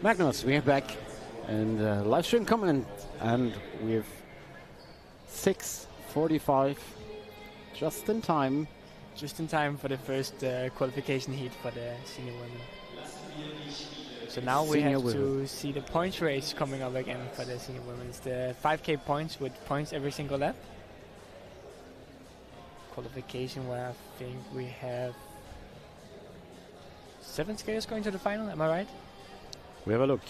Magnus, we are back and live stream comment, and we have 6:45, just in time. Just in time for the first qualification heat for the senior women. So now we have to see the points race coming up again for the senior women. It's the 5K points with points every single lap. Qualification where I think we have 7 skaters going to the final, am I right? We have a look.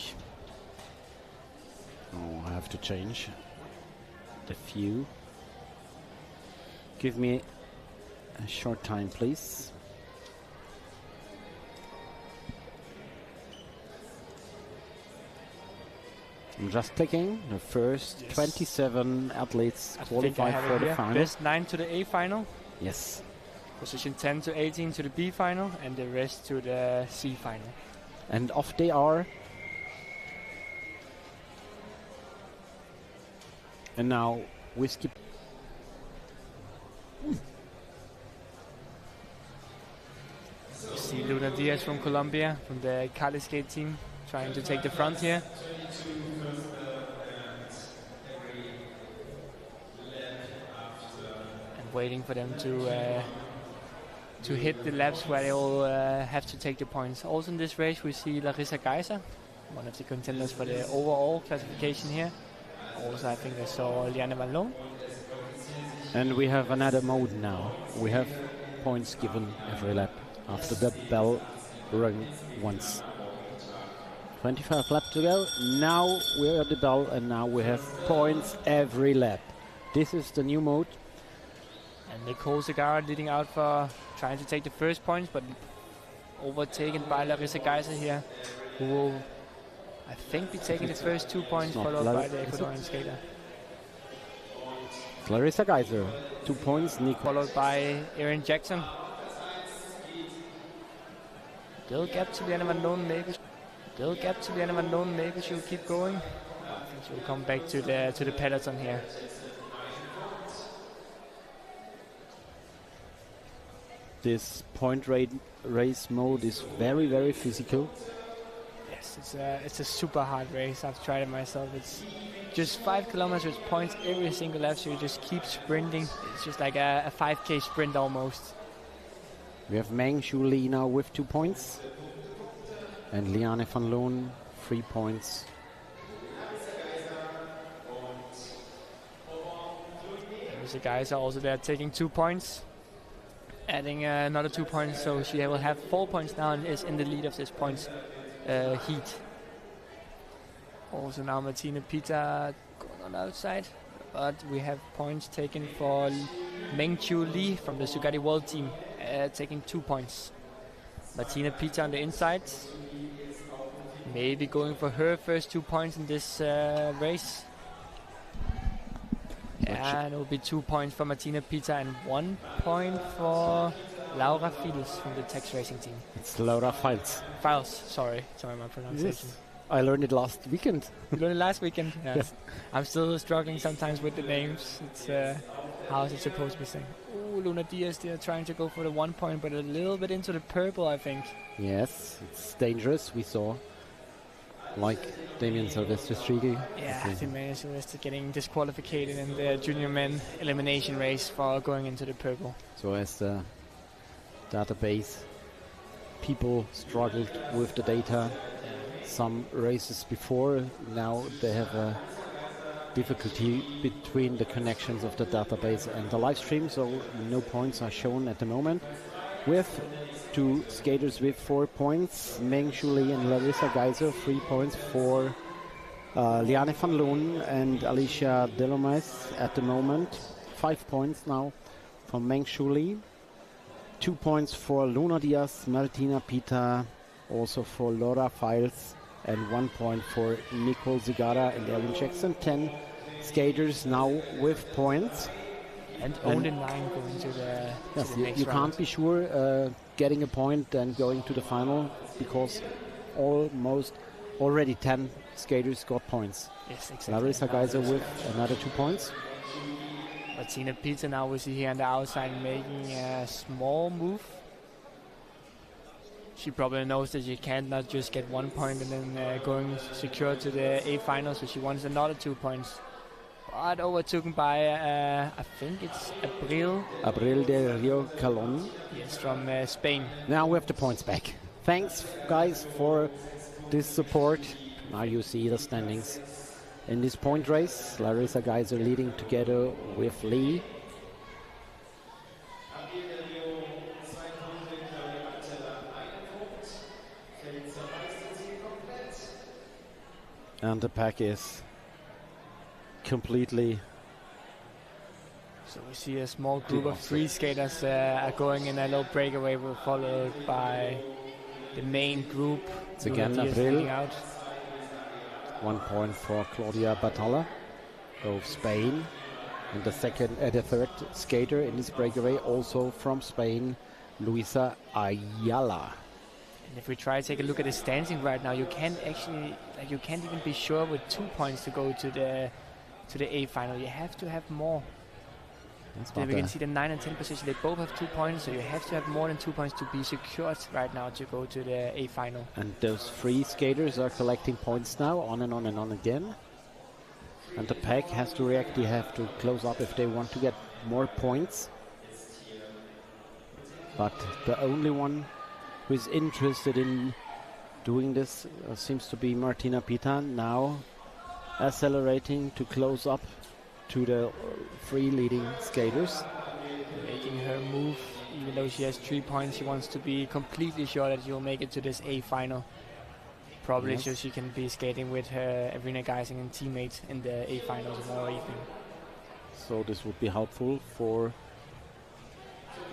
Oh, I have to change the view. Give me a short time, please. I'm just clicking. The first 27 athletes qualified for the final. Best 9 to the A final. Yes. Position 10 to 18 to the B final, and the rest to the C final. And off they are. And now Whiskey. You see Luna Diaz from Colombia, from the Kali skate team, trying to take the front here. And waiting for them to hit the laps where they all have to take the points. Also in this race we see Larissa Geiser, one of the contenders for the overall classification here. Also I think I saw Liane Van Loon. And we have another mode now. We have points given every lap after the bell rung once. 25 laps to go. Now we're at the bell and now we have points every lap. This is the new mode. And Nicole Segarra leading out for trying to take the first points, but overtaken by Larissa Geiser here, who will, I think, be taking the first 2 points, followed by the Ecuadorian skater. Larissa Geiser, 2 points. Nico followed by Erin Jackson. Little gap to Liane Van Loon, maybe. Little gap to Liane Van Loon, maybe she'll keep going. I think she'll come back to the peloton here. This point race mode is very, very physical. Yes, it's a super hard race. I've tried it myself. It's just 5 kilometers points every single lap, so you just keep sprinting. It's just like a 5K sprint almost. We have Meng Shu Lee now with 2 points. And Liane Van Loon, 3 points. The guys are also there taking 2 points. Adding another 2 points, so she will have 4 points now and is in the lead of this points heat. Also now Martina Pita going on the outside, but we have points taken for Meng Chu Lee from the Sugati World team, taking 2 points. Martina Pita on the inside, maybe going for her first 2 points in this race. And it will be 2 points for Martina Pita and 1 point for Laura Files from the Tex Racing team. It's Laura Files. Files, sorry my pronunciation. Yes. I learned it last weekend. You learned it last weekend? Yes. Yes. I'm still struggling sometimes with the names. It's how is it supposed to be saying? Ooh, Luna Diaz, they're trying to go for the 1 point, but a little bit into the purple, I think. Yes, it's dangerous. We saw, like Damien Sylvester Striegel. Yeah, Damien Sylvester getting disqualified in the junior men elimination race for going into the purple. So as the database, people struggled with the data. Some races before, now they have a difficulty between the connections of the database and the live stream, so no points are shown at the moment. With 2 skaters with 4 points, Meng Shu Lee and Larissa Geiser, 3 points for Liane Van Loon and Alicia Delomes at the moment. 5 points now for Meng Shu Lee. 2 points for Luna Diaz, Martina Pita, also for Laura Files, and 1 point for Nicole Segarra and Erin Jackson. 10 skaters now with points. And only 9 going to the next round. You can't be sure getting a point and going to the final, because almost already 10 skaters got points. Yes, exactly. Larissa Geiser with another 2 points. Martina Pita now we see here on the outside making a small move. she probably knows that she can't not just get 1 point and then going secure to the A final, so she wants another 2 points. But overtaken by, I think it's Abril. Abril de Rio Calon. Yes, from Spain. Now we have the points back. Thanks, guys, for this support. Now you see the standings. In this point race, Larissa Geiser leading together with Lee. And the pack is completely... So we see a small group of 3 skaters are going in a little breakaway, followed by the main group. It's again Abril. 1 point for Claudia Batalla of Spain. And the third skater in this breakaway, also from Spain, Luisa Ayala. And if we try to take a look at the standing right now, you can't actually, you can't even be sure with 2 points to go to the A final. You have to have more. Then we can see the 9 and 10 position. They both have 2 points, so you have to have more than 2 points to be secured right now to go to the A final. And those 3 skaters are collecting points now, on and on and on again. And the pack has to react. They have to close up if they want to get more points. But the only one who is interested in doing this seems to be Martina Pita, now accelerating to close up to the 3 leading skaters. Making her move, even though she has 3 points, she wants to be completely sure that she will make it to this A final. Probably so she can be skating with her Irina Geisingen teammate in the A finals tomorrow evening. So this would be helpful for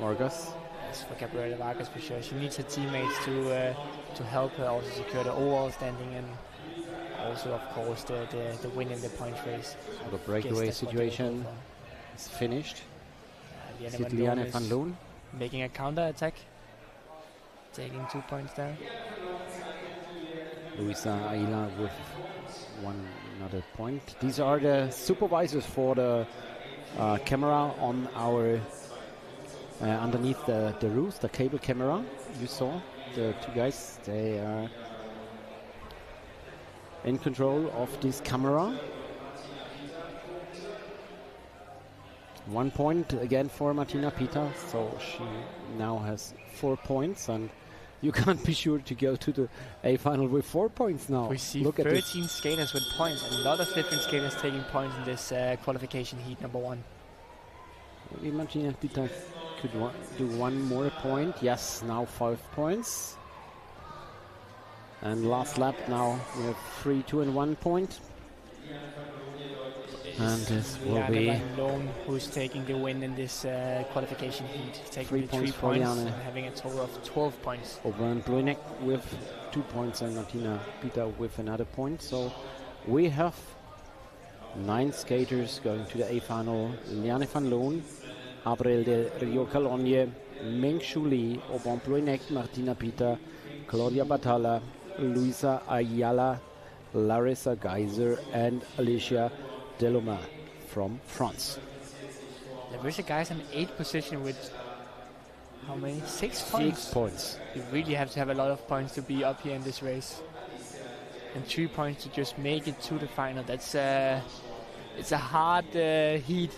Vargas. Yes, for Gabriela Vargas for sure. She needs her teammates to help her also secure the overall standing and also, of course, the win in the points race. So the breakaway situation is finished. Liane van Loon making a counter attack, taking 2 points there. Luisa Ayala with another point. These are the supervisors for the camera on our underneath the roof, the cable camera. You saw the 2 guys. They are in control of this camera. 1 point again for Martina Pita, so she now has 4 points, and you can't be sure to go to the A final with 4 points now. We see Look 13 skaters with points, a lot of different skaters taking points in this qualification heat number 1. Maybe Martina Pita could do 1 more point. Yes, now 5 points. And last lap now we have 3, 2 and 1 point. And this will be Lone who's taking the win in this qualification heat, taking 3 3 points and having a total of 12 points. Over Blueneck with 2 points and Martina Pita with another point. So we have 9 skaters going to the A final. Liane van Loon, Abril de Rio Calonje, Meng Shu Lee, Aubin Blueneck, Martina Pita, Claudia Batalla, Luisa Ayala, Larissa Geiser and Alicia Deloma from France. Larissa Geiser in 8th position with how many? 6 points? 6 points. You really have to have a lot of points to be up here in this race. And 3 points to just make it to the final. That's it's a hard heat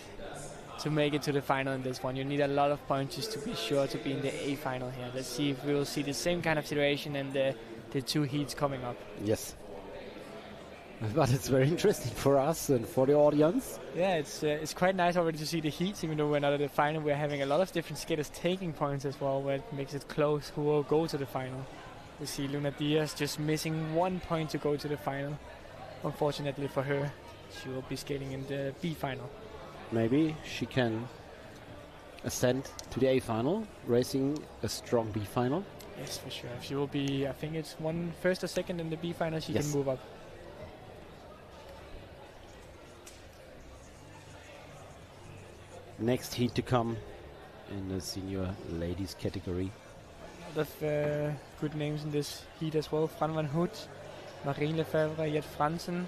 to make it to the final in this one. You need a lot of points just to be sure to be in the A final here. Let's see if we will see the same kind of situation in the 2 heats coming up. Yes. But it's very interesting for us and for the audience. Yeah, it's quite nice already to see the heats, even though we're not at the final. We're having a lot of different skaters taking points as well, where it makes it close who will go to the final. We see Luna Diaz just missing 1 point to go to the final. Unfortunately for her, she will be skating in the B final. Maybe she can ascend to the A final, racing a strong B final. Yes, for sure. She will be, I think it's 1st or 2nd in the B final, she can move up. Next heat to come in the senior ladies category. A lot of good names in this heat as well. Fran van Hout, Marine Lefebvre, Jet Fransen.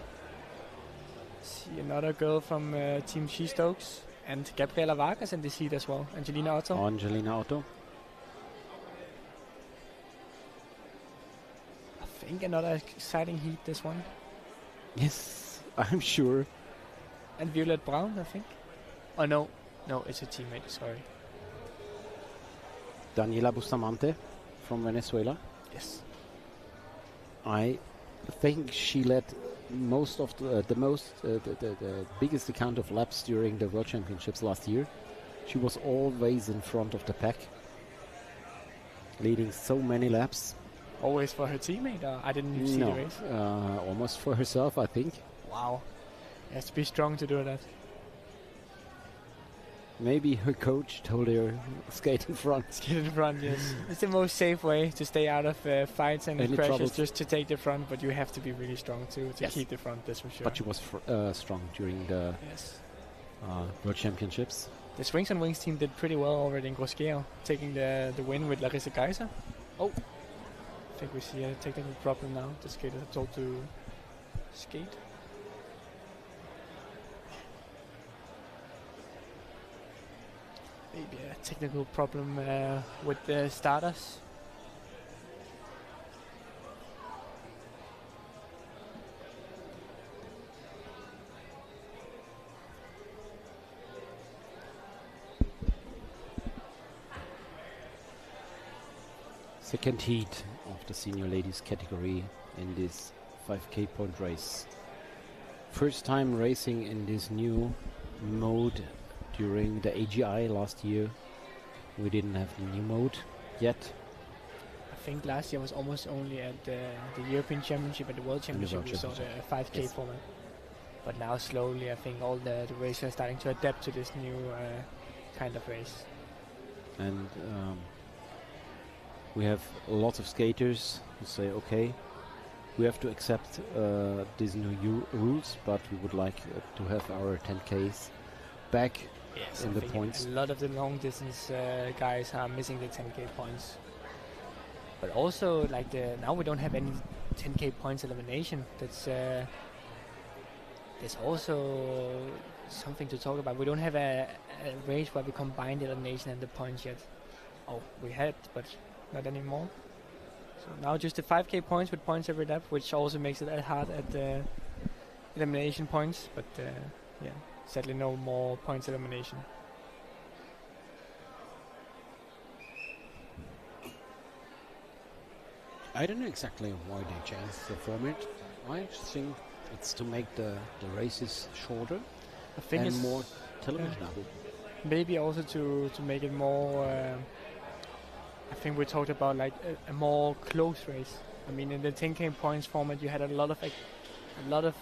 See another girl from Team She-Stokes. And Gabriela Vargas in this heat as well. Angelina Otto. Angelina Otto. think another exciting heat, this one. Yes, I'm sure. And Violet Brown, I think. Oh, no. No, it's a teammate, sorry. Daniela Bustamante from Venezuela. Yes. I think she led most of the biggest account of laps during the World Championships last year. She was always in front of the pack, leading so many laps. Always for her teammate? I didn't see the race. Almost for herself, I think. Wow. Has to be strong to do that. Maybe her coach told her skate in front. Skate in front, yes. It's the most safe way to stay out of fights and Any crashes, troubles. just to take the front, but you have to be really strong too to Yes. keep the front, that's for sure. But she was strong during the World Championships. The Swings and Wings team did pretty well already in Grosjean, taking the win with Larissa Geiser. Oh, I think we see a technical problem now. The skaters are told to skate. Maybe a technical problem with the starters. Second heat of the senior ladies category in this 5k point race. First time racing in this new mode during the AGI last year. We didn't have the new mode yet. I think last year was almost only at the European Championship and the World Championship we saw the 5k Yes. format. But now slowly I think all the racers are starting to adapt to this new kind of race. And we have lots of skaters who say, okay, we have to accept these new rules, but we would like to have our 10Ks back Yes, in I the think points. a lot of the long distance guys are missing the 10k points. But also, like now we don't have any 10k points elimination. That's also something to talk about. We don't have a race where we combine the elimination and the points yet. Oh, we had, but not anymore. So now just the 5k points with points every lap, which also makes it hard at the elimination points. But yeah, sadly no more points elimination. I don't know exactly why they changed the format. I just think it's to make the races shorter I think and it's more televisionable. maybe also to make it more. I think we talked about like a more close race. I mean, in the 10k points format, you had a lot of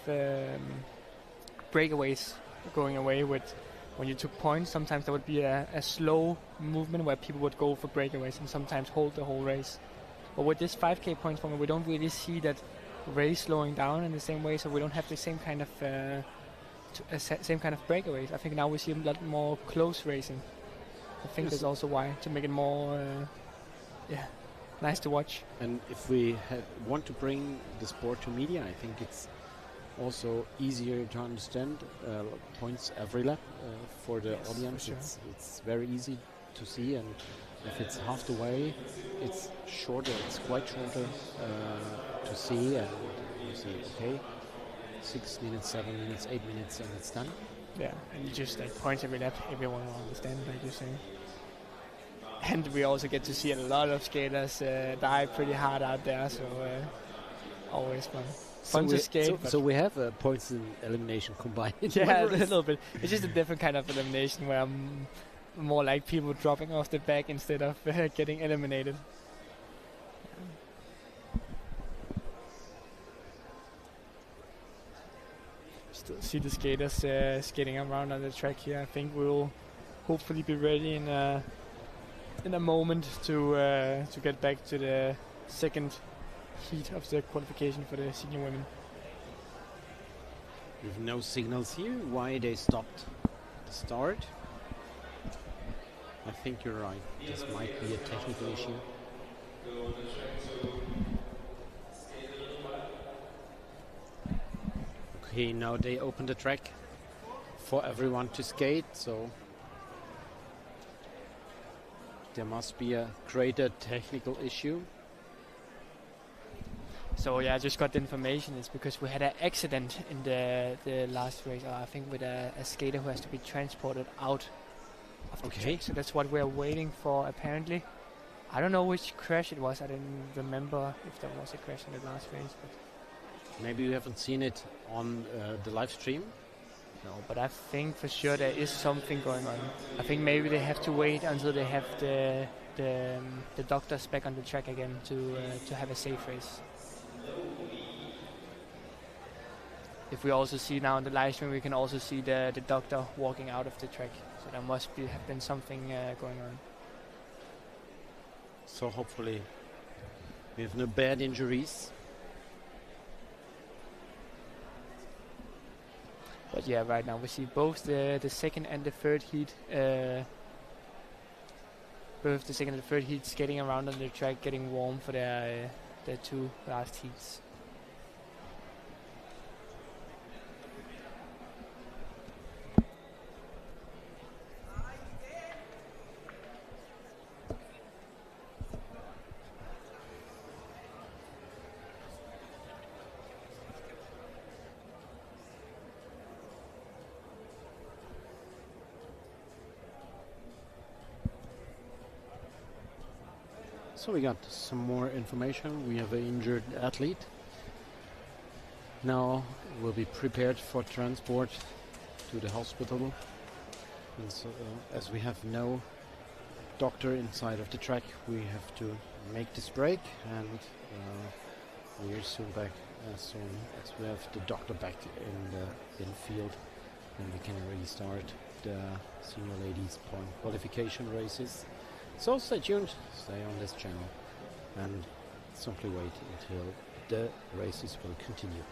breakaways going away with. When you took points, sometimes there would be a slow movement where people would go for breakaways and sometimes hold the whole race. But with this 5k points format, we don't really see that race slowing down in the same way, so we don't have the same kind of same kind of breakaways. I think now we see a lot more close racing. I think Yes. that's also why, to make it more nice to watch. And if we want to bring the sport to media, I think it's also easier to understand points every lap for the Yes, audience. for sure. It's very easy to see, and if it's half the way, it's shorter. It's quite shorter to see, and you see, okay, 6 minutes, 7 minutes, 8 minutes, and it's done. Yeah, and you just like points every lap, everyone will understand, like you say. And we also get to see a lot of skaters die pretty hard out there, so always fun. Fun to skate. but So we have points in elimination combined. in yeah, a one race. little bit. It's just a different kind of elimination where I'm more like people dropping off the back instead of getting eliminated. Still see the skaters skating around on the track here. I think we'll hopefully be ready in a moment to get back to the second heat of the qualification for the senior women. We have no signals here. Why they stopped the start? I think you're right. This might be a technical issue. Okay, now they open the track for everyone to skate, so there must be a greater technical issue. So yeah, I just got the information. It's because we had an accident in the last race. I think with a skater who has to be transported out of the track. So that's what we're waiting for apparently. I don't know which crash it was. I didn't remember if there was a crash in the last race. But maybe you haven't seen it on the live stream. no, but I think for sure there is something going on. I think maybe they have to wait until they have the doctors back on the track again to have a safe race. If we also see now in the live stream, we can also see the doctor walking out of the track. So there must have been something going on. So hopefully we have no bad injuries. But yeah, right now we see both the second and the third heat. Both the second and the third heats getting around on the track, getting warm for their 2 last heats. So we got some more information. We have an injured athlete. Now we'll be prepared for transport to the hospital. And so, as we have no doctor inside of the track, we have to make this break, and we're soon back as soon as we have the doctor back in the field, and we can restart the senior ladies point qualification races. So stay tuned, stay on this channel, and simply wait until the races will continue.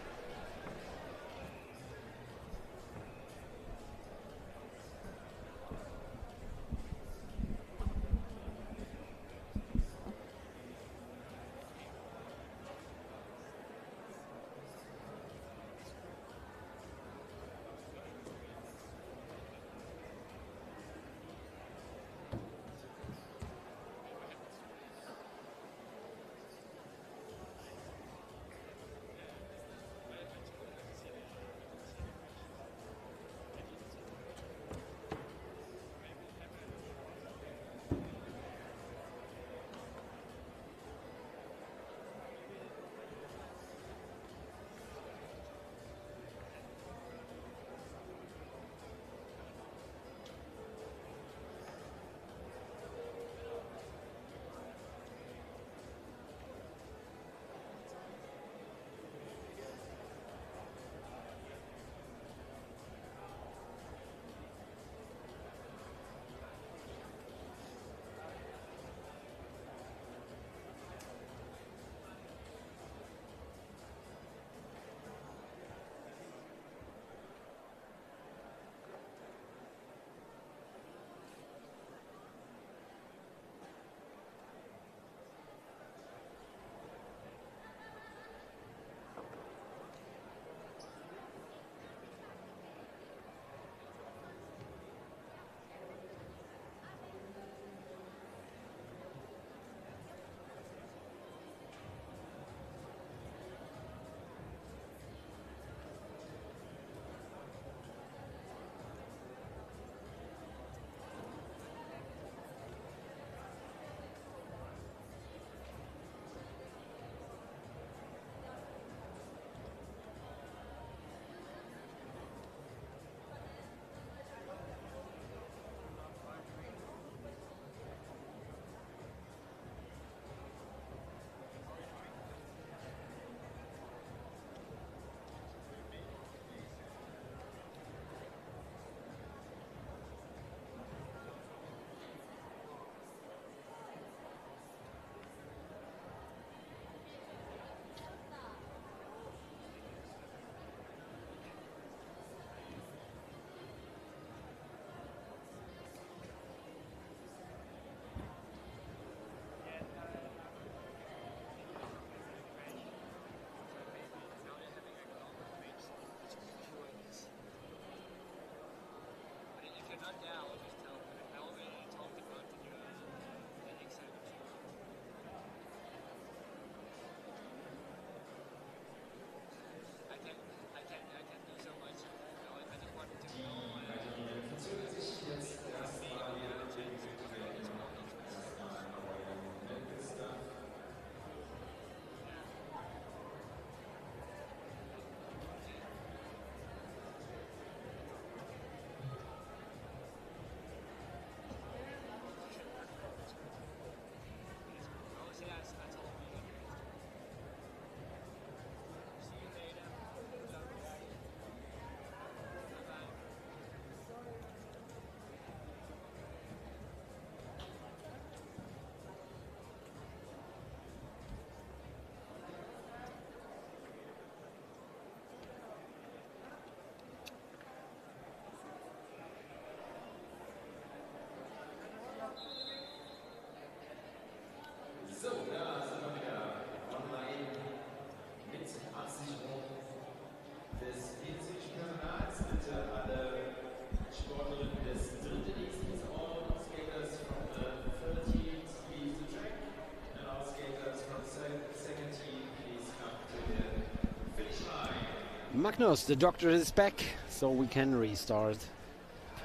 Magnus, the doctor is back, so we can restart.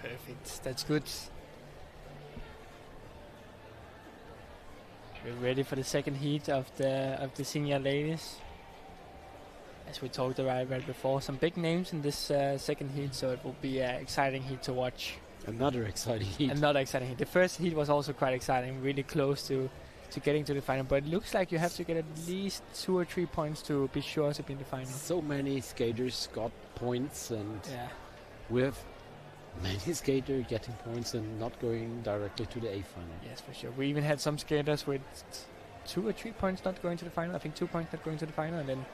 Perfect. That's good. We're ready for the second heat of the senior ladies. As we talked about right before, some big names in this second heat, so it will be an exciting heat to watch. Another exciting heat. Another exciting heat. The first heat was also quite exciting, really close to getting to the final, but it looks like you have to get at least 2 or 3 points to be sure to be in the final. So many skaters got points, and Yeah. we have many skaters getting points and not going directly to the A final. Yes, for sure. We even had some skaters with 2 or 3 points not going to the final. I think 2 points not going to the final, and then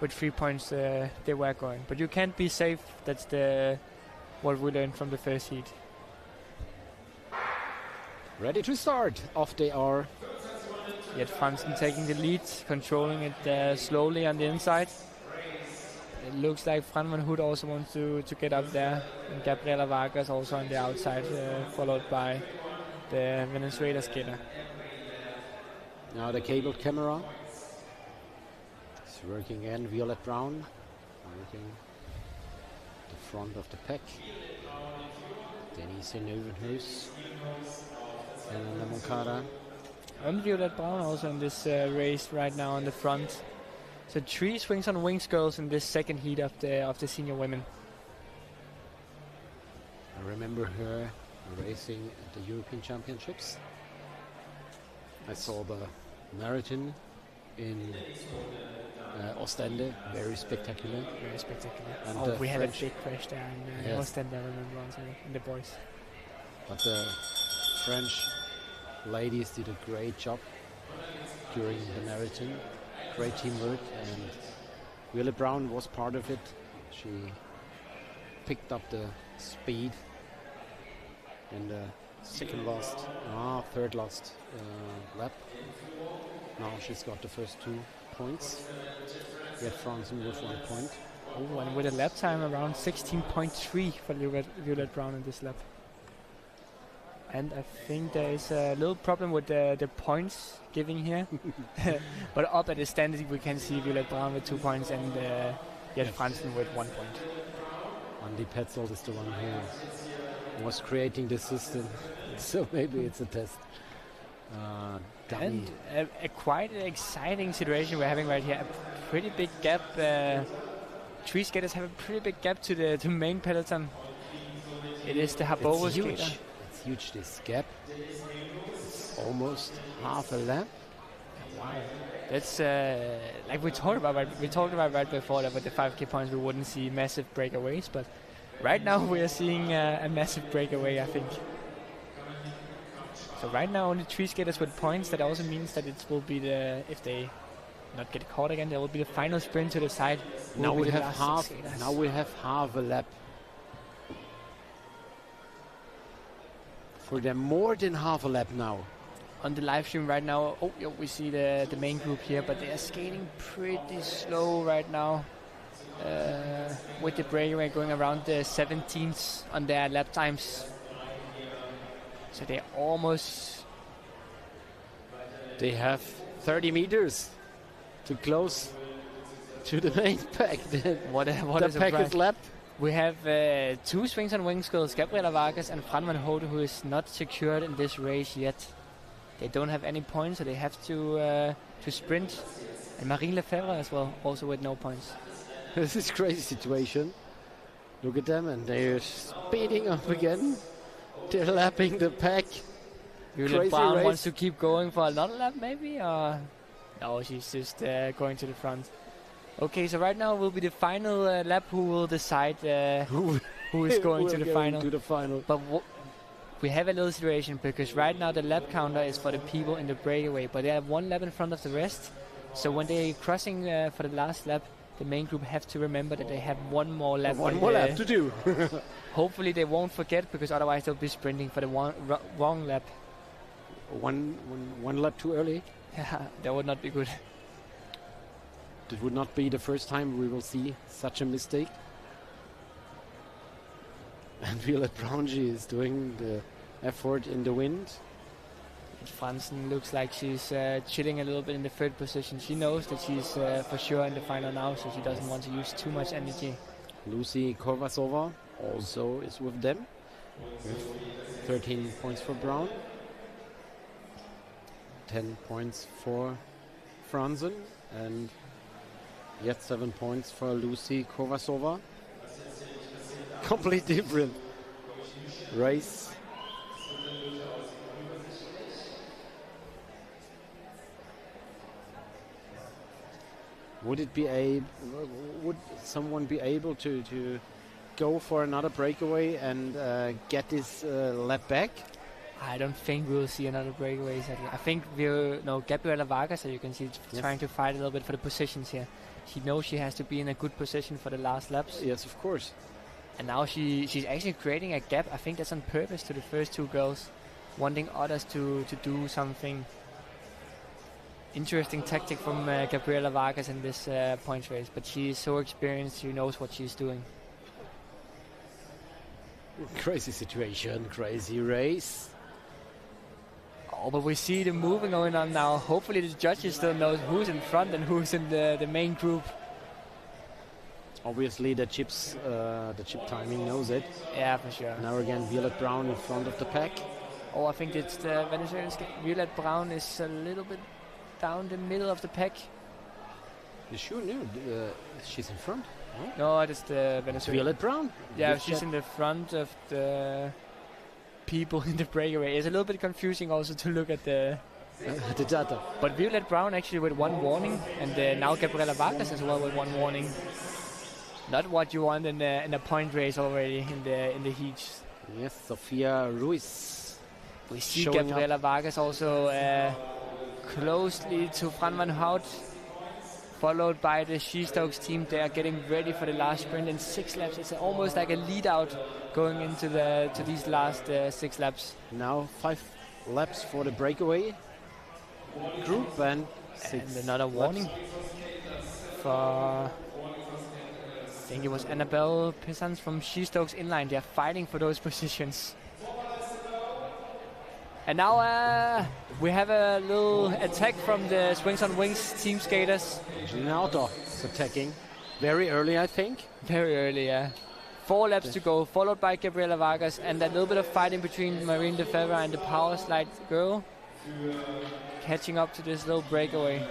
with 3 points they were going. But you can't be safe. That's what we learned from the first heat. Ready to start. Off they are. Yet Fransen taking the lead, controlling it slowly on the inside. It looks like Fran van Hood also wants to get up there. And Gabriela Vargas also on the outside, followed by the Venezuela skater. Now the cabled camera. It's working again. Violet Brown. Working the front of the pack. Denise Neuvenhuis. And La Moncada. And Violet Brown also in this race right now on the front. So 3 swings on wings girls in this second heat of the senior women. I remember her racing at the European Championships. I saw the marathon in Ostende, very spectacular. Very spectacular. And we had a French- big crash there in Yes. Ostend, I remember also, in the boys. But the French ladies did a great job during the marathon. Great teamwork, and Violet Brown was part of it. She picked up the speed in the third last lap. Now she's got the first 2 points. Yet Fransen with 1 point. Oh, and with a lap time around 16.3 for Violet Brown in this lap. And I think there is a little problem with the points giving here. But up at the standard we can see Violet Brown with 2 points and Jet Fransen with 1 point. Andy Petzold is the one who was creating the system. So maybe it's a test. And a quite exciting situation we're having right here. A pretty big gap. 3 skaters have a pretty big gap to the main peloton. It is the Habova skater. It's huge, this gap. It's almost half a lap. Wow. That's like we talked about right before that with the 5k points we wouldn't see massive breakaways, but right now we are seeing a massive breakaway, I think. So right now only 3 skaters with points. That also means that it will be if they not get caught again, there will be the final sprint to the side. Now we have half a lap. For them more than half a lap now. On the live stream right now, we see the main group here, but they are skating pretty slow right now. With the breakaway going around the 17th on their lap times. So they're almost... They have 30 meters to close to the main pack. What the is pack is lapped. We have 2 swings on wing skills, Gabriela Vargas and Fran van Hode, who is not secured in this race yet. They don't have any points, so they have to sprint. And Marine Lefebvre as well, also with no points. This is a crazy situation. Look at them, and they're speeding up again. They're lapping the pack. Violet Brown wants to keep going for another lap, maybe? Or no, she's just going to the front. Okay, so right now will be the final lap who will decide who is going to the final. But we have a little situation because right now the lap counter is for the people in the breakaway, but they have 1 lap in front of the rest. So when they're crossing for the last lap, the main group have to remember that they have 1 more lap. One more lap to do. Hopefully they won't forget, because otherwise they'll be sprinting for the wrong lap. One lap too early. Yeah, that would not be good. It would not be the first time we will see such a mistake. And Violet Brown, she is doing the effort in the wind. Franzen looks like she's chilling a little bit in the third position. She knows that she's for sure in the final now, so she doesn't want to use too much energy. Lucy Kovasova also is with them, with 13 points for Brown, 10 points for Franzen, and yet 7 points for Lucy Kovasova. Completely different race. Would someone be able to go for another breakaway and get this lap back? I don't think we'll see another breakaway. I think Gabriela Vargas, as you can see, trying to fight a little bit for the positions here. She knows she has to be in a good position for the last laps. Yes, of course. And now she's actually creating a gap. I think that's on purpose to the first two girls, wanting others to do something. Interesting tactic from Gabriela Vargas in this points race, but she is so experienced, she knows what she's doing. Crazy situation, crazy race. Oh, but we see the moving going on now. Hopefully the judges still know who's in front and who's in the main group. Obviously the chip timing knows it. Yeah, for sure. Now again Violet Brown in front of the pack. Oh, I think it's the Venezuelan Violet Brown is a little bit down the middle of the pack. You sure? No, she's in front. No, it's the Venezuelan. Violet Brown? Yeah, she's in the front of the people in the breakaway. It's a little bit confusing also to look at the data. But Violet Brown actually with one warning, and now Gabriela Vargas as well with one warning. Not what you want in a point race already in the heats. Yes, Sofia Ruiz. We see Gabriela Vargas also closely to Fran van Hout, followed by the She-Stokes team. They are getting ready for the last sprint in 6 laps. It's almost like a lead out going into these last 6 laps. Now 5 laps for the breakaway group and another warning for, I think it was Annabelle Pissans from She-Stokes inline. They are fighting for those positions. And now we have a little attack from the Swings on Wings team skaters. Nauto is attacking very early, I think. Very early, yeah. 4 laps to go, followed by Gabriela Vargas, and a little bit of fighting between Marine Lefebvre and the power slide girl, catching up to this little breakaway.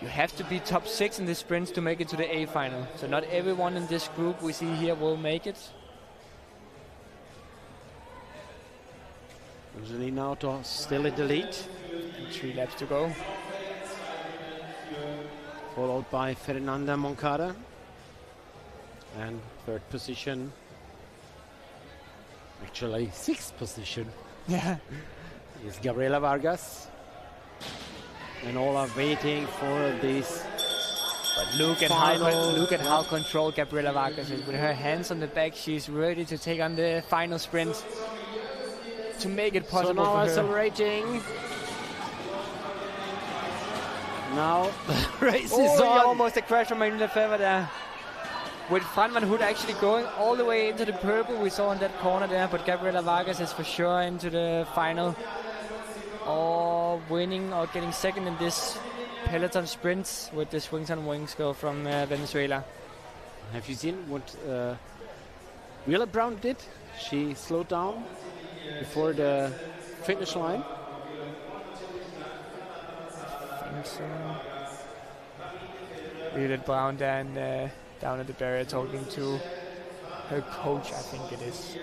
You have to be top 6 in the sprints to make it to the A final. So not everyone in this group we see here will make it. Angelina Auto still in the lead. And 3 laps to go. Followed by Fernanda Moncada. And 3rd position. Actually 6th position. Yeah. Is Gabriela Vargas. And all are waiting for this. But look at how controlled Gabriela Vargas is. With her hands on the back, she's ready to take on the final sprint to make it possible. So now for her. accelerating. Now the race is on. Almost a crash from Marine Lefebvre there. With Fran van Hout actually going all the way into the purple we saw in that corner there, but Gabriela Vargas is for sure into the final. Or winning or getting 2nd in this peloton sprint with the Swings on Wings girl from Venezuela. Have you seen what Violet Brown did? She slowed down before the finish line. I think so. Violet Brown then down at the barrier talking to her coach, I think it is.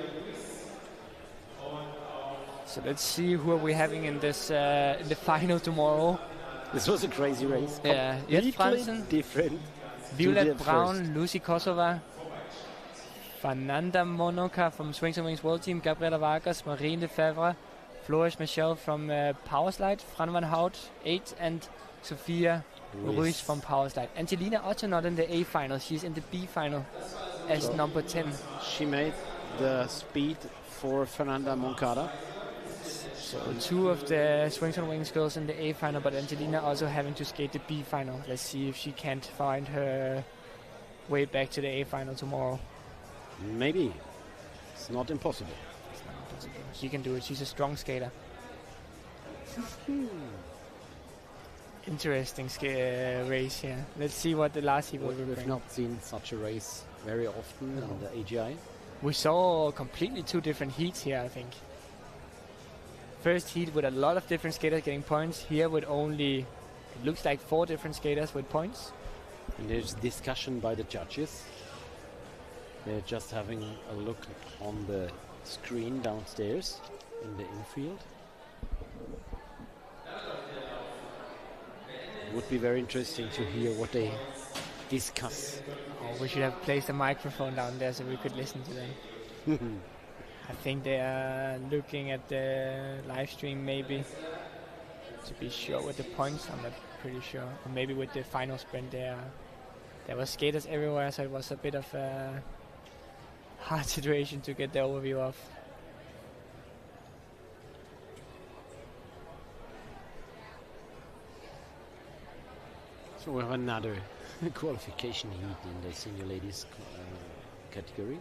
So let's see who are we having in this in the final tomorrow. This was a crazy race. Yeah, Jet Fransen, different. Violet Brown, Lucy Kosova, Fernanda Monoka from Swings and Wings World Team, Gabriela Vargas, Marine Lefebvre, Flores Michel from Powerslide, Fran van Hout 8, and Sofia Ruiz from Powerslide. Angelina Otto not in the A final, she's in the B final as number 10. She made the speed for Fernanda Moncada. So 2 of the Swings on Wings girls in the A final, but Angelina also having to skate the B final. Let's see if she can't find her way back to the A final tomorrow. Maybe. It's not impossible. It's not possible. She can do it. She's a strong skater. Interesting race here. Let's see what the last heat will bring. We've not seen such a race very often in the AGI. We saw completely two different heats here, I think. First heat with a lot of different skaters getting points. Here with only, it looks like 4 different skaters with points. And there's discussion by the judges. They're just having a look on the screen downstairs in the infield. It would be very interesting to hear what they discuss. Oh, we should have placed a microphone down there so we could listen to them. I think they are looking at the live stream maybe to be sure with the points. I'm not pretty sure. Or maybe with the final sprint there were skaters everywhere, so it was a bit of a hard situation to get the overview of. So we have another qualification heat in the senior ladies category.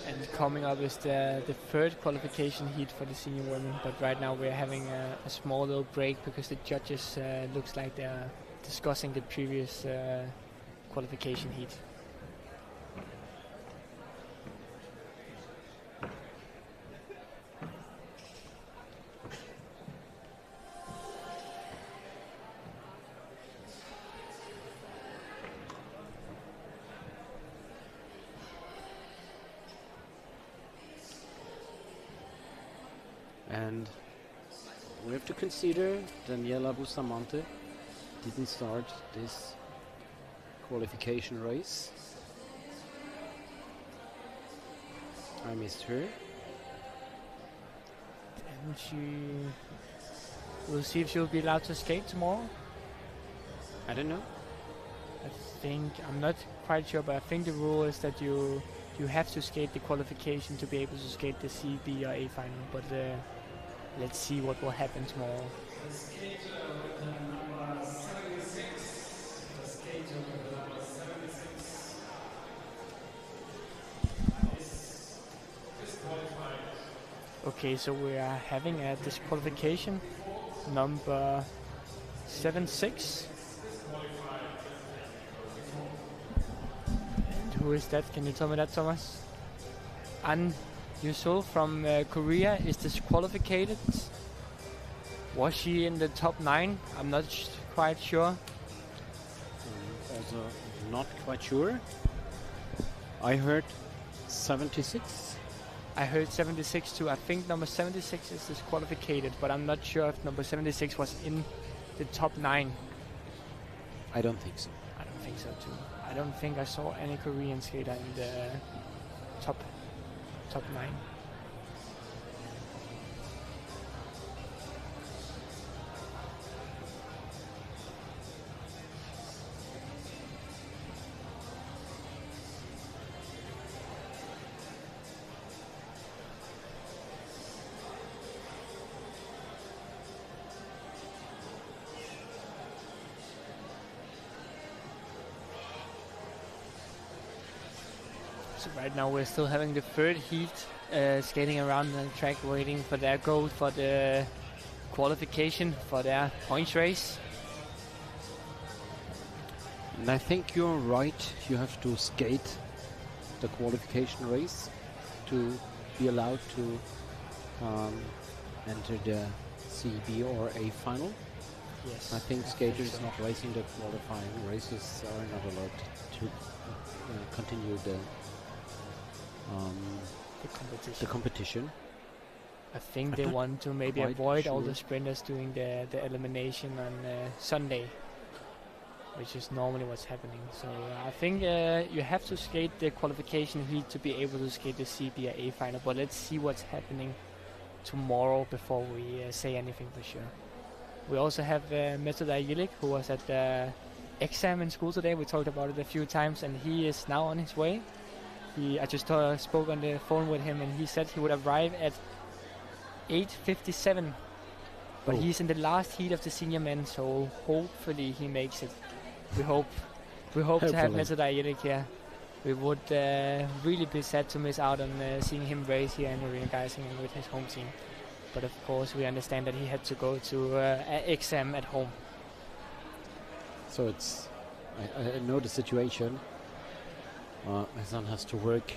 And coming up is the third qualification heat for the senior women, but right now we're having a small little break because the judges looks like they're discussing the previous qualification heat. And we have to consider Daniela Bustamante didn't start this qualification race. I missed her. And we'll see if she'll be allowed to skate tomorrow. I don't know. I'm not quite sure, but I think the rule is that you have to skate the qualification to be able to skate the C, B or A final, but let's see what will happen tomorrow. Okay, so we are having a disqualification number 7-6. And who is that? Can you tell me that, Thomas? An Yusul from Korea is disqualified. Was she in the top 9? I'm not quite sure. Also not quite sure. I heard 76. I heard 76 too. I think number 76 is disqualified, but I'm not sure if number 76 was in the top 9. I don't think so. I don't think so too. I don't think I saw any Korean skater in the top 9. So right now we're still having the third heat, skating around the track waiting for their goal for the qualification for their points race. And I think you're right. You have to skate the qualification race to be allowed to enter the C, B or A final. Yes. I think skaters not racing the qualifying races are not allowed to continue the competition. I think they want to maybe avoid all the sprinters doing the elimination on Sunday, which is normally what's happening. So I think you have to skate the qualification heat to be able to skate the C, B or A final, but let's see what's happening tomorrow before we say anything for sure. We also have Metodai Yilik, who was at the exam in school today. We talked about it a few times, and he is now on his way. I just spoke on the phone with him, and he said he would arrive at 8:57 But he's in the last heat of the senior men, so hopefully he makes it. We hope to have Metodai Yelik here. We would really be sad to miss out on seeing him race here in Arena Geisingen with his home team. But of course we understand that he had to go to an exam at home. So it's, I know the situation. My son has to work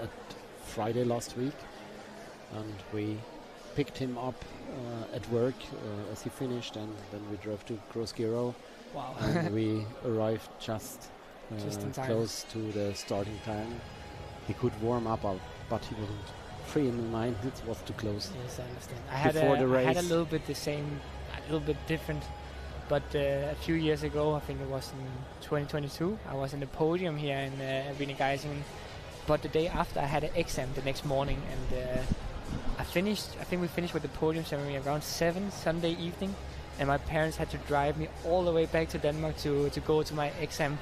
at Friday last week, and we picked him up at work as he finished, and then we drove to Gross-Gerau. Wow. And we arrived just in time. close to the starting time. He could warm up, but he wasn't free in the 9. It was too close. Yes, I understand. I had a little bit the same, a little bit different. But a few years ago, I think it was in 2022, I was in the podium here in Arena Geisingen. But the day after, I had an exam the next morning, and I think we finished with the podium ceremony around 7 Sunday evening, and my parents had to drive me all the way back to Denmark to go to my exam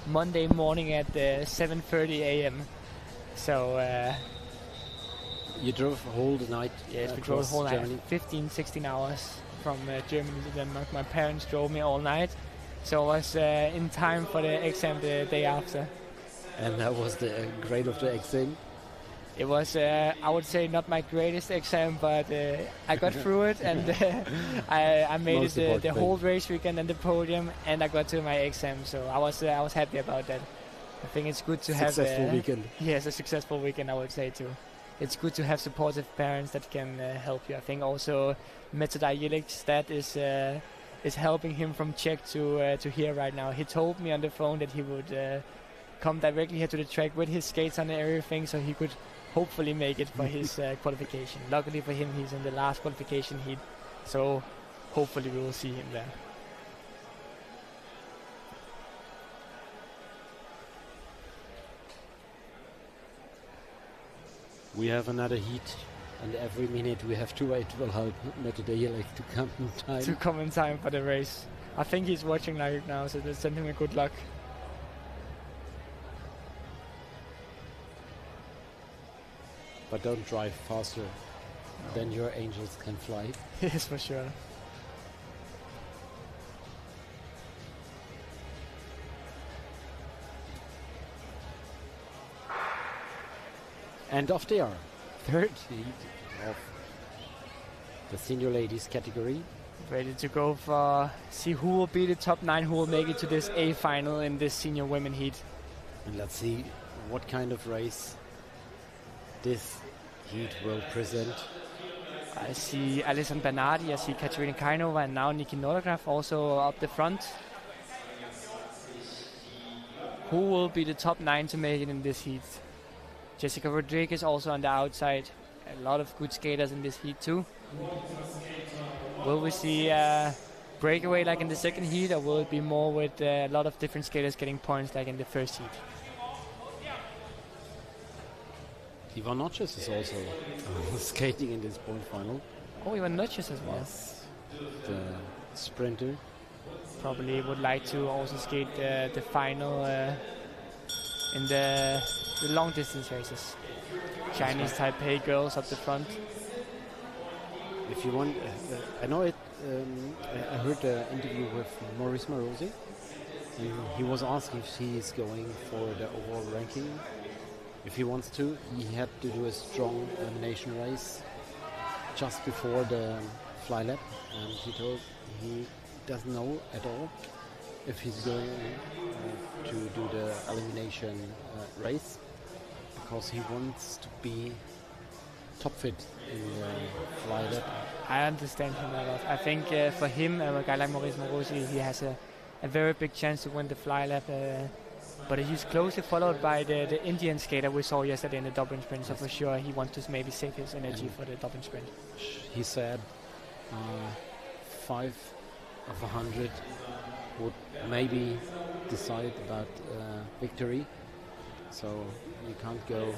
Monday morning at 7:30 a.m. So you drove the whole night. Yes, we drove the whole night, 15-16 hours from Germany to Denmark. My parents drove me all night, so I was in time for the exam the day after. And that was the grade of the exam? It was, I would say, not my greatest exam, but I got through it, and I made it the whole race weekend and the podium, and I got to my exam, so I was happy about that. I think it's good to have successful weekend. Yes, a successful weekend, I would say too. It's good to have supportive parents that can help you. I think also Metodai Yelik's dad is helping him from Czech to here right now. He told me on the phone that he would come directly here to the track with his skates on and everything, so he could hopefully make it for his qualification. Luckily for him, he's in the last qualification heat, so hopefully we will see him there. We have another heat, and every minute we have to wait. Will help Metodai Yelik to come in time. To come in time for the race. I think he's watching live now, so let's send him a good luck. But don't drive faster than your angels can fly. Yes, for sure. And off they are. Third heat of the senior ladies category. Ready to go for see who will be the top 9, who will make it to this A final in this senior women heat. And let's see what kind of race this heat will present. I see Alison Bernardi, I see Katerina Kainova, and now Nikki Nordgraf also up the front. Who will be the top 9 to make it in this heat? Jessica Rodriguez also on the outside. A lot of good skaters in this heat too. Will we see a breakaway like in the second heat, or will it be more with a lot of different skaters getting points like in the first heat? Ivan Notches is also skating in this point final. Oh, Ivan Notches as well. Yes. The sprinter. Probably would like to also skate the final in the long distance races. Chinese Taipei girls up the front. If you want, I know it. I heard an interview with Maurice Marosi. He was asked if he is going for the overall ranking. If he wants to, he had to do a strong elimination race just before the fly lap, and he told he doesn't know at all if he's going to do the elimination race, because he wants to be top fit in the fly lap. I understand him a lot. I think for him, a guy like Maurice Marosi, he has a very big chance to win the fly lap. But he's closely followed by the Indian skater we saw yesterday in the Dublin sprint, so for sure he wants to maybe save his energy for the Dublin sprint. He said 5 of 100 would maybe decide about victory, so you can't go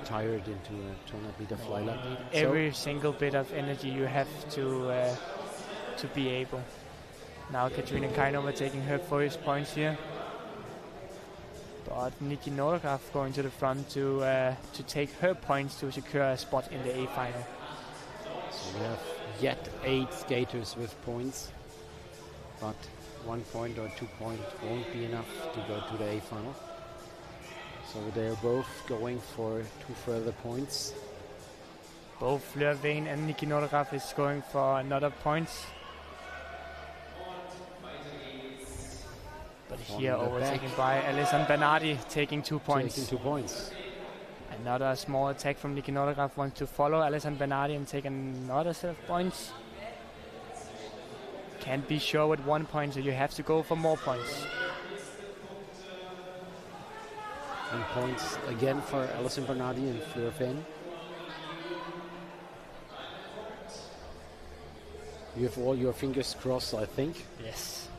tired into a 200 meter fly lap. Every single bit of energy you have to be able. Now Katerina Kainova taking her first points here. But Nikki Nordgraf going to the front to take her points to secure a spot in the A final. So we have yet 8 skaters with points, but 1 point or 2 points won't be enough to go to the A final. So they're both going for 2 further points. Both Løvén and Nikki Nordergraf is going for another points. But here overtaken by Alison Bernardi, taking 2 points. Taking 2 points. Another small attack from Nikki Nordergraf, wants to follow Alison Bernardi and take another set of points. Can't be sure with 1 point, so you have to go for more points. And points again for Alison Bernardi and Fleur Finn. You have all your fingers crossed, I think. Yes.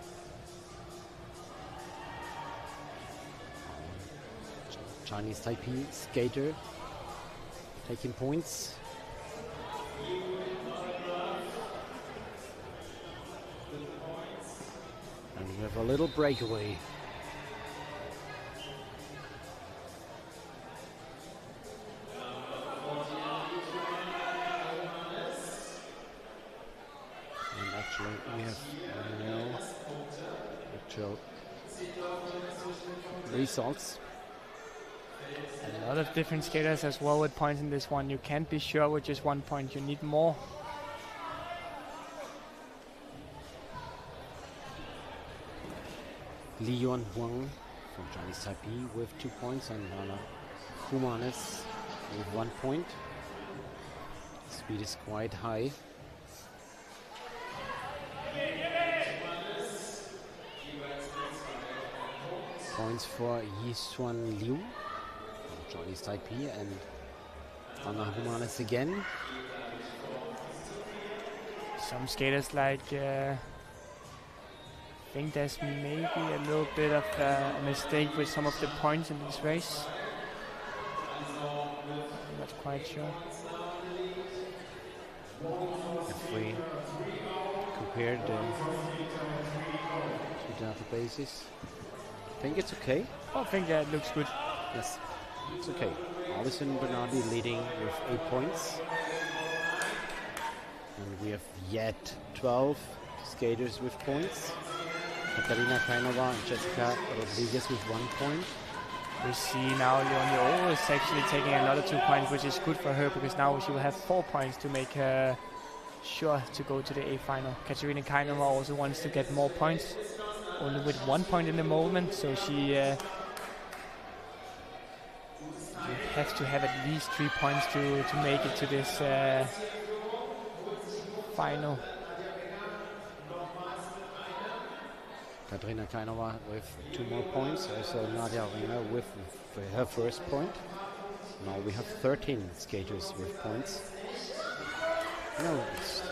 Chinese Taipei skater taking points. And we have a little breakaway. And actually we have no actual results. And a lot of different skaters as well with points in this one. You can't be sure with just 1 point, you need more. Li Yuan Huang from Chinese Taipei with 2 points and Nana Humanes with 1 point. Speed is quite high. Points for Yixuan Liu from Chinese Taipei and Nana Humanes again. Some skaters like I think there's maybe a little bit of a mistake with some of the points in this race. I'm not quite sure. If we compare the two databases, I think it's okay. I think that looks good. Yes, it's okay. Alison Bernardi leading with 8 points. And we have yet 12 skaters with points. Katarina Kainova and Jessica Rodriguez with 1 point. We see now Leonie O is actually taking another 2 points, which is good for her because now she will have 4 points to make her sure to go to the A final. Katarina Kainova also wants to get more points, only with 1 point in the moment, so she have to have at least 3 points to make it to this final. Katarina Kainova with 2 more points, also Nadia Ringer with her first point. Now we have 13 skaters with points. No, it's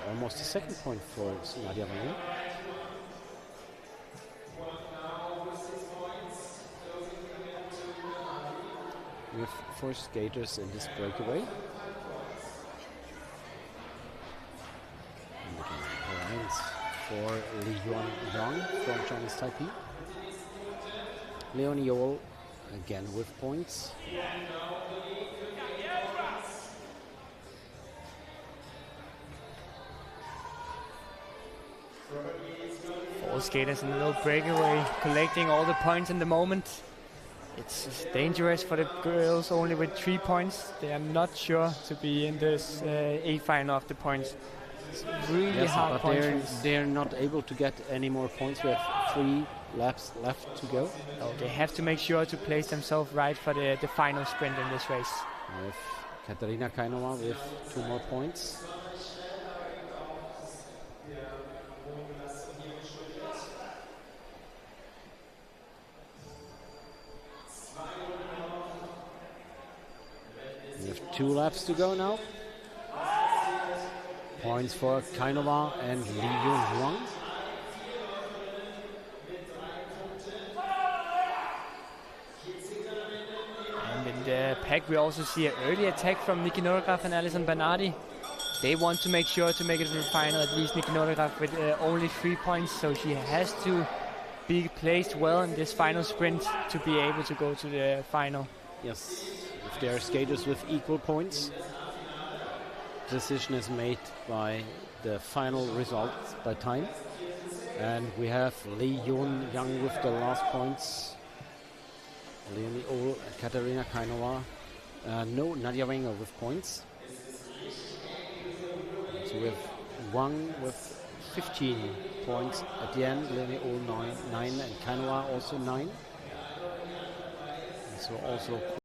almost a second point for Nadia Ringer. We have 4 skaters in this breakaway. Points for Li Yuan Yang from Chinese Taipei. Leonie Yol again with points. Four skaters in a little breakaway, collecting all the points in the moment. It's dangerous for the girls only with 3 points. They are not sure to be in this A final of the points. It's really hard points. They're not able to get any more points. We have 3 laps left to go. Oh, they have to make sure to place themselves right for the final sprint in this race. With Katarina Kainova with 2 more points. We have 2 laps to go now. Points for Kainova and Li Yun Huang. And in the pack we also see an early attack from Nikki Nordergraf and Alison Bernardi. They want to make sure to make it to the final, at least Nikki Nordergraf with only 3 points, so she has to be placed well in this final sprint to be able to go to the final. Yes, if there are skaters with equal points. decision is made by the final results by time. And we have Lee Yun Yang with the last points. Leonie Ohl and Katerina Kainova. No, Nadia Wenger with points. So we have Wang with 15 points at the end. Leonie Ohl 9 and Kainova also 9. So also